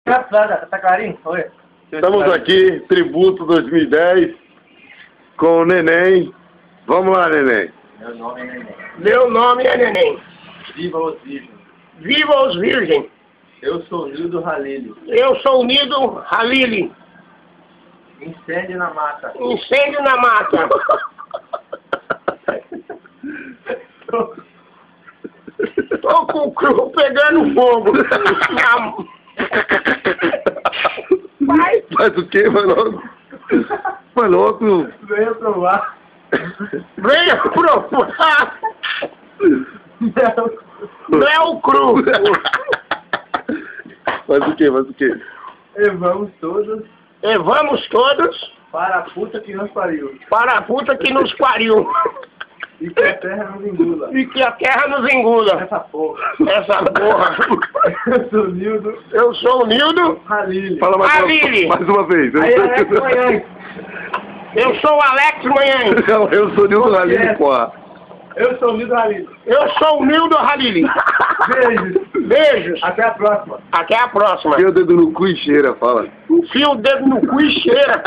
Tá clarinho? Oi. Estamos aqui, Tributo 2010, com o Neném. Vamos lá, Neném. Meu nome é Neném. Meu nome é Neném. Viva os virgens. Viva os virgens. Eu sou Nildo Halili. Eu sou o Nido Halili. Incêndio na mata. Incêndio na mata. Tô com o cru pegando fogo. Vai. Faz o quê? Vai logo. Vai logo. Venha provar. Venha provar. Mel cru. Faz o quê? Faz o quê? E vamos todos E vamos todos para a puta que nos pariu. para a puta que nos pariu. E que a terra nos engula. E que a terra nos engula. Essa porra. Essa porra. Eu sou Nildo Eu sou o Nildo. Halili. Fala Halili. mais uma vez. Aí, Alex Manhães. Eu sou o Alex Manhães. Eu sou o Nildo Halili, porra. Eu sou Nildo Halili. Eu sou o Nildo Halili. Beijos. Beijos. Até a próxima. Até a próxima. Enfia o dedo no cu e cheira, fala. Enfia o dedo no cu e cheira.